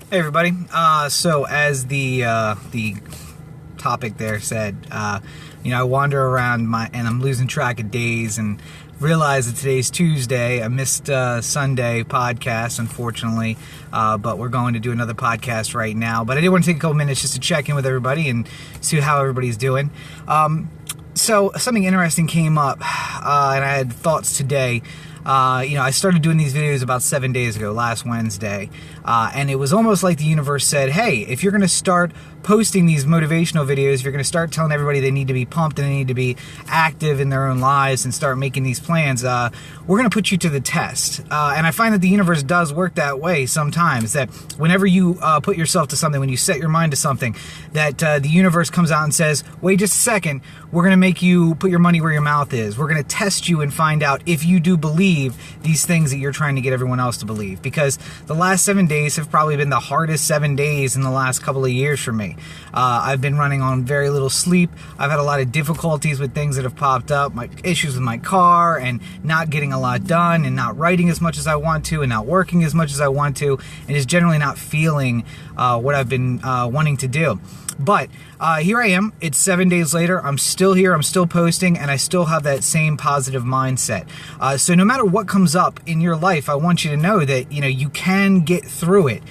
Hey everybody. So as the topic there said, I wander around and I'm losing track of days and realize that today's Tuesday. I missed Sunday podcast, unfortunately, but we're going to do another podcast right now. But I did want to take a couple minutes just to check in with everybody and see how everybody's doing. So something interesting came up, and I had thoughts today. I started doing these videos about 7 days ago, last Wednesday, and it was almost like the universe said, hey, if you're going to start posting these motivational videos, if you're going to start telling everybody they need to be pumped and they need to be active in their own lives and start making these plans, we're going to put you to the test. And I find that the universe does work that way sometimes, that whenever you put yourself to something, when you set your mind to something, that the universe comes out and says, wait just a second, we're going to make you put your money where your mouth is. We're going to test you and find out if you do believe these things that you're trying to get everyone else to believe. Because the last 7 days have probably been the hardest 7 days in the last couple of years for me. I've been running on very little sleep. I've had a lot of difficulties with things that have popped up, my issues with my car, and not getting a lot done, and not writing as much as I want to, and not working as much as I want to, and just generally not feeling what I've been wanting to do. But here I am. It's 7 days later. I'm still here. I'm still posting, and I still have that same positive mindset. So no matter what comes up in your life, I want you to know that you can get through it.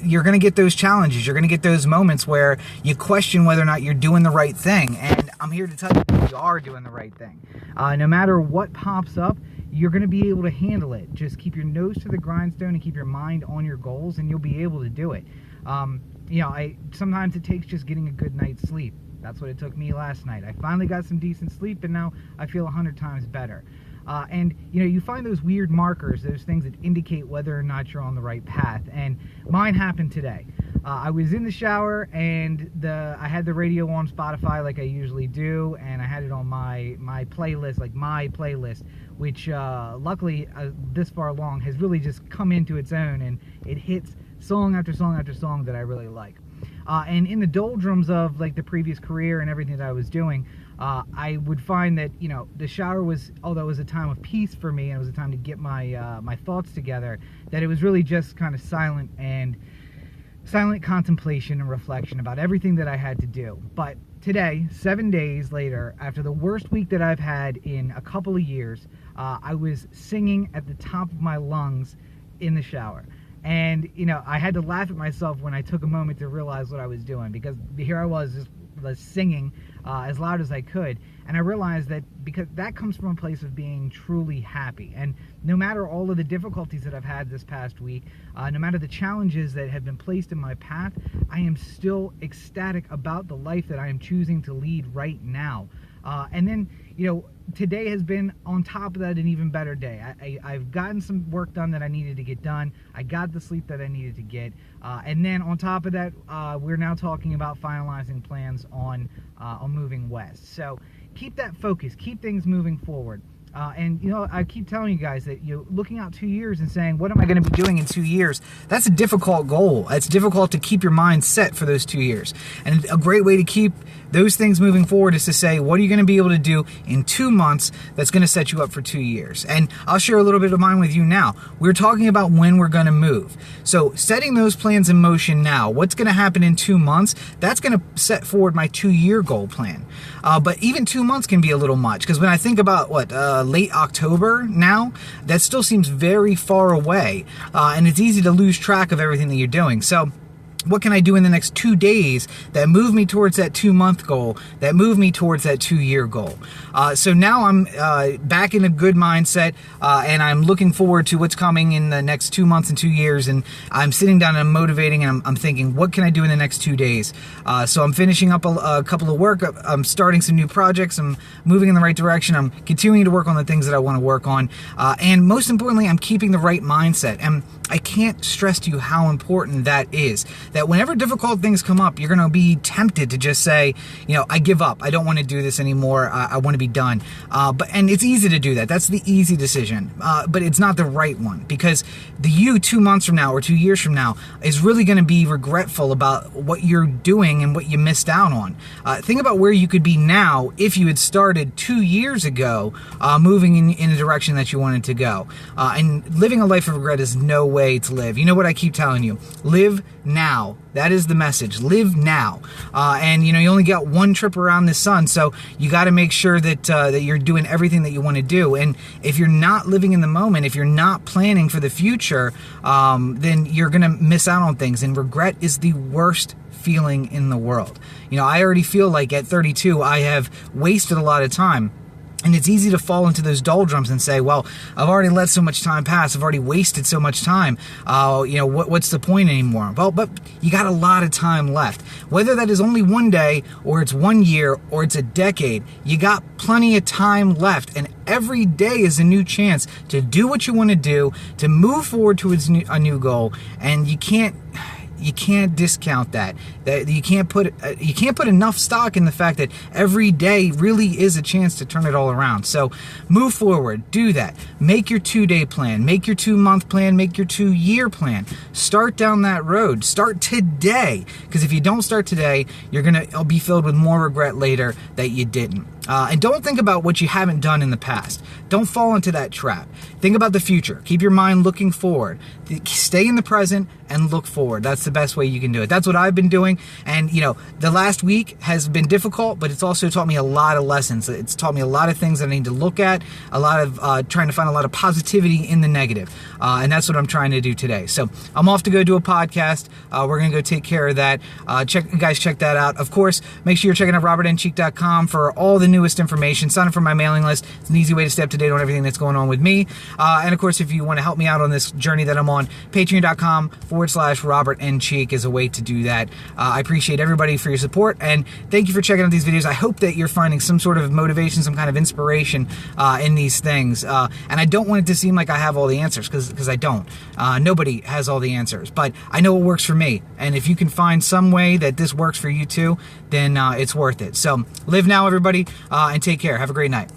You're going to get those challenges. You're going to get those moments where you question whether or not you're doing the right thing. And I'm here to tell you that you are doing the right thing. No matter what pops up, you're going to be able to handle it. Just keep your nose to the grindstone and keep your mind on your goals, and you'll be able to do it. Sometimes it takes just getting a good night's sleep. That's what it took me last night. I finally got some decent sleep, and now I feel 100 times better. You find those weird markers, those things that indicate whether or not you're on the right path. And mine happened today. I was in the shower, and I had the radio on Spotify like I usually do, and I had it on my playlist, which luckily this far along has really just come into its own, and it hits song after song after song that I really like. And in the doldrums of like the previous career and everything that I was doing, I would find that the shower was, although it was a time of peace for me and it was a time to get my thoughts together, that it was really just kind of silent contemplation and reflection about everything that I had to do. But today, 7 days later, after the worst week that I've had in a couple of years, I was singing at the top of my lungs in the shower. And, I had to laugh at myself when I took a moment to realize what I was doing, because here I was just singing as loud as I could. And I realized that because that comes from a place of being truly happy. And no matter all of the difficulties that I've had this past week, no matter the challenges that have been placed in my path, I am still ecstatic about the life that I am choosing to lead right now. And then, today has been, on top of that, an even better day. I've gotten some work done that I needed to get done. I got the sleep that I needed to get. And then on top of that, we're now talking about finalizing plans on moving west. So keep that focus. Keep things moving forward. I keep telling you guys that looking out 2 years and saying, what am I going to be doing in 2 years? That's a difficult goal. It's difficult to keep your mind set for those 2 years. And a great way to keep those things moving forward is to say, what are you going to be able to do in 2 months that's going to set you up for 2 years? And I'll share a little bit of mine with you now. We're talking about when we're going to move. So setting those plans in motion now, what's going to happen in 2 months, that's going to set forward my 2-year goal plan. But even 2 months can be a little much, because when I think about late October now, that still seems very far away, and it's easy to lose track of everything that you're doing. So what can I do in the next 2 days that move me towards that 2-month goal, that move me towards that 2-year goal? So now I'm back in a good mindset, and I'm looking forward to what's coming in the next 2 months and 2 years, and I'm sitting down and I'm motivating, and I'm thinking, what can I do in the next 2 days? So I'm finishing up a couple of work, I'm starting some new projects, I'm moving in the right direction, I'm continuing to work on the things that I want to work on, and most importantly, I'm keeping the right mindset. And I can't stress to you how important that is. That whenever difficult things come up, you're going to be tempted to just say, I give up. I don't want to do this anymore. I want to be done. And it's easy to do that. That's the easy decision. But it's not the right one, because the you 2 months from now or 2 years from now is really going to be regretful about what you're doing and what you missed out on. Think about where you could be now if you had started 2 years ago moving in a direction that you wanted to go. And living a life of regret is no way way to live. You know what I keep telling you? Live now. That is the message. Live now. And you only got one trip around the sun, so you got to make sure that that you're doing everything that you want to do. And if you're not living in the moment, if you're not planning for the future, then you're going to miss out on things. And regret is the worst feeling in the world. I already feel like at 32, I have wasted a lot of time. And it's easy to fall into those doldrums and say, well, I've already let so much time pass. I've already wasted so much time. What's the point anymore? Well, but you got a lot of time left. Whether that is only one day or it's 1 year or it's a decade, you got plenty of time left. And every day is a new chance to do what you want to do, to move forward towards a new goal. And you can't discount that. You can't put enough stock in the fact that every day really is a chance to turn it all around. So move forward, do that. Make your 2-day plan, make your 2-month plan, make your 2-year plan. Start down that road. Start today, because if you don't start today, you're gonna be filled with more regret later that you didn't. And don't think about what you haven't done in the past. Don't fall into that trap. Think about the future. Keep your mind looking forward. Stay in the present and look forward. That's the best way you can do it. That's what I've been doing. And, the last week has been difficult, but it's also taught me a lot of lessons. It's taught me a lot of things that I need to look at, a lot of trying to find a lot of positivity in the negative. And that's what I'm trying to do today. So I'm off to go do a podcast. We're going to go take care of that. Check that out. Of course, make sure you're checking out robertncheek.com for all the newest information. Sign up for my mailing list. It's an easy way to stay up to date on everything that's going on with me. And of course, if you want to help me out on this journey that I'm on, patreon.com/Robert N. Cheek is a way to do that. I appreciate everybody for your support, and thank you for checking out these videos. I hope that you're finding some sort of motivation, some kind of inspiration in these things. And I don't want it to seem like I have all the answers, because I don't. Nobody has all the answers, but I know what works for me. And if you can find some way that this works for you too, then it's worth it. So live now, everybody, and take care. Have a great night.